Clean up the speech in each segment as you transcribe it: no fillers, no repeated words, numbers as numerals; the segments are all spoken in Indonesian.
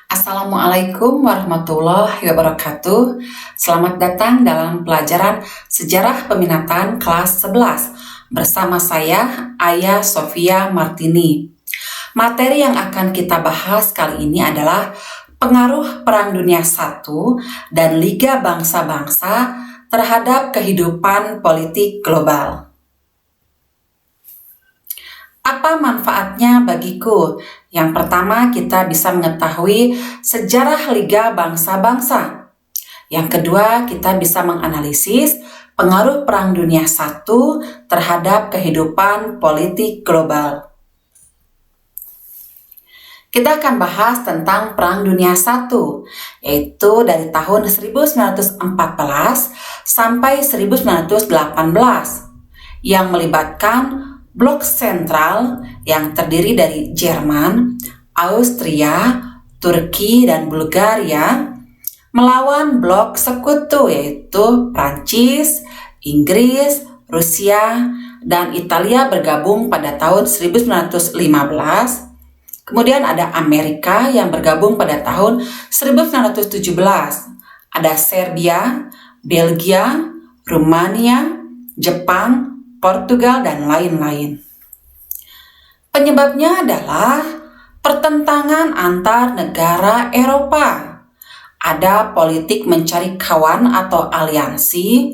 Assalamualaikum warahmatullahi wabarakatuh. Selamat datang dalam pelajaran Sejarah Peminatan kelas 11 bersama saya, Aya Sofia Martini. Materi yang akan kita bahas kali ini adalah pengaruh Perang Dunia I dan Liga Bangsa-Bangsa terhadap kehidupan politik global. Apa manfaatnya bagiku? Yang pertama, kita bisa mengetahui sejarah Liga Bangsa-Bangsa. Yang kedua, kita bisa menganalisis pengaruh Perang Dunia I terhadap kehidupan politik global. Kita akan bahas tentang Perang Dunia I, yaitu dari tahun 1914 sampai 1918, yang melibatkan Blok sentral yang terdiri dari Jerman, Austria, Turki, dan Bulgaria melawan blok sekutu yaitu Prancis, Inggris, Rusia, dan Italia bergabung pada tahun 1915. Kemudian ada Amerika yang bergabung pada tahun 1917. Ada Serbia, Belgia, Rumania, Jepang, Portugal, dan lain-lain. Penyebabnya adalah pertentangan antar negara Eropa. Ada politik mencari kawan atau aliansi,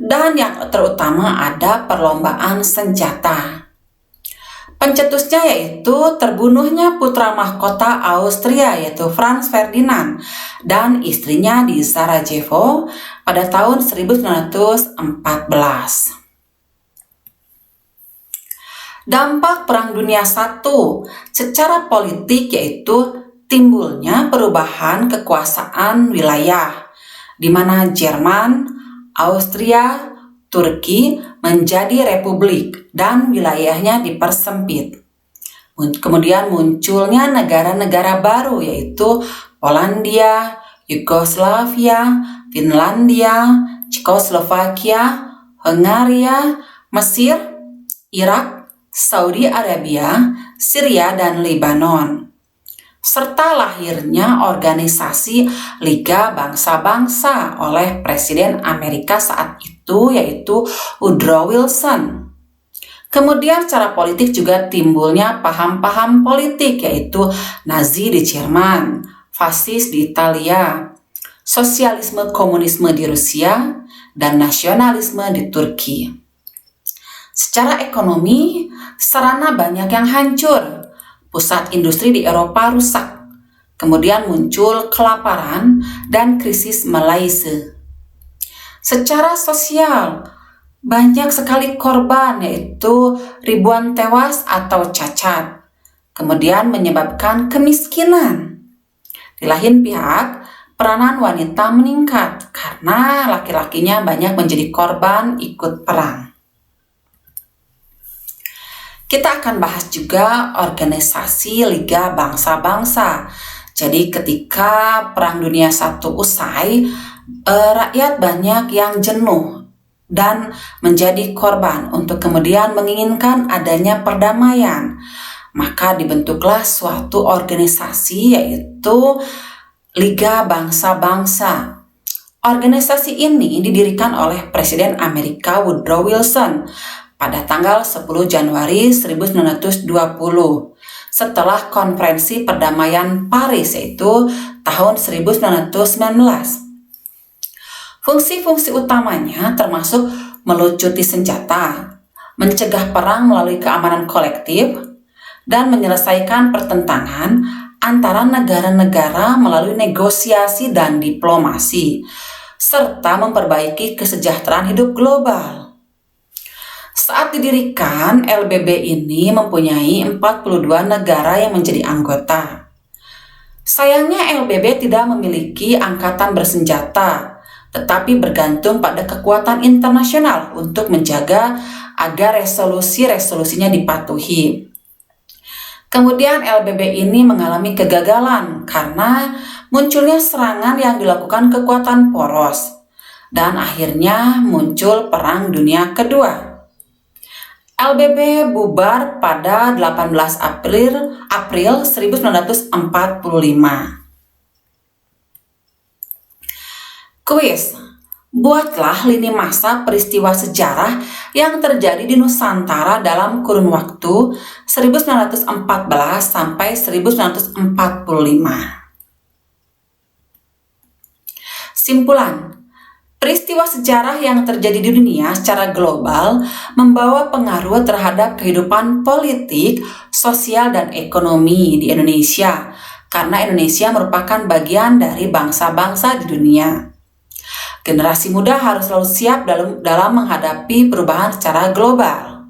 dan yang terutama ada perlombaan senjata. Pencetusnya yaitu terbunuhnya putra mahkota Austria yaitu Franz Ferdinand dan istrinya di Sarajevo pada tahun 1914. Dampak Perang Dunia I secara politik yaitu timbulnya perubahan kekuasaan wilayah, di mana Jerman, Austria, Turki menjadi republik dan wilayahnya dipersempit. Kemudian munculnya negara-negara baru yaitu Polandia, Yugoslavia, Finlandia, Cekoslovakia, Hungaria, Mesir, Irak, Saudi Arabia, Syria, dan Lebanon, serta lahirnya organisasi Liga Bangsa-Bangsa oleh Presiden Amerika saat itu yaitu Woodrow Wilson. Kemudian secara politik juga timbulnya paham-paham politik yaitu Nazi di Jerman, fasis di Italia, sosialisme komunisme di Rusia, dan nasionalisme di Turki. Secara ekonomi, sarana banyak yang hancur, pusat industri di Eropa rusak, kemudian muncul kelaparan dan krisis Malaysia. Secara sosial, banyak sekali korban yaitu ribuan tewas atau cacat, kemudian menyebabkan kemiskinan. Di lain pihak, peranan wanita meningkat karena laki-lakinya banyak menjadi korban ikut perang. Kita akan bahas juga organisasi Liga Bangsa-Bangsa. Jadi ketika Perang Dunia I usai, rakyat banyak yang jenuh dan menjadi korban untuk kemudian menginginkan adanya perdamaian. Maka dibentuklah suatu organisasi yaitu Liga Bangsa-Bangsa. Organisasi ini didirikan oleh Presiden Amerika Woodrow Wilson pada tanggal 10 Januari 1920 setelah konferensi perdamaian Paris yaitu tahun 1919. Fungsi-fungsi utamanya termasuk melucuti senjata, mencegah perang melalui keamanan kolektif, dan menyelesaikan pertentangan antara negara-negara melalui negosiasi dan diplomasi, serta memperbaiki kesejahteraan hidup global. Saat didirikan, LBB ini mempunyai 42 negara yang menjadi anggota. Sayangnya LBB tidak memiliki angkatan bersenjata, tetapi bergantung pada kekuatan internasional untuk menjaga agar resolusi-resolusinya dipatuhi. Kemudian LBB ini mengalami kegagalan karena munculnya serangan yang dilakukan kekuatan poros, dan akhirnya muncul Perang Dunia Kedua. LBB bubar pada 18 April 1945. Kuis, buatlah lini masa peristiwa sejarah yang terjadi di Nusantara dalam kurun waktu 1914 sampai 1945. Simpulan, peristiwa sejarah yang terjadi di dunia secara global membawa pengaruh terhadap kehidupan politik, sosial, dan ekonomi di Indonesia, karena Indonesia merupakan bagian dari bangsa-bangsa di dunia. Generasi muda harus selalu siap dalam menghadapi perubahan secara global.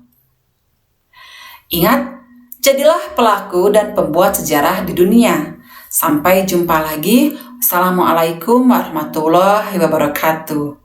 Ingat, jadilah pelaku dan pembuat sejarah di dunia. Sampai jumpa lagi. Assalamualaikum warahmatullahi wabarakatuh.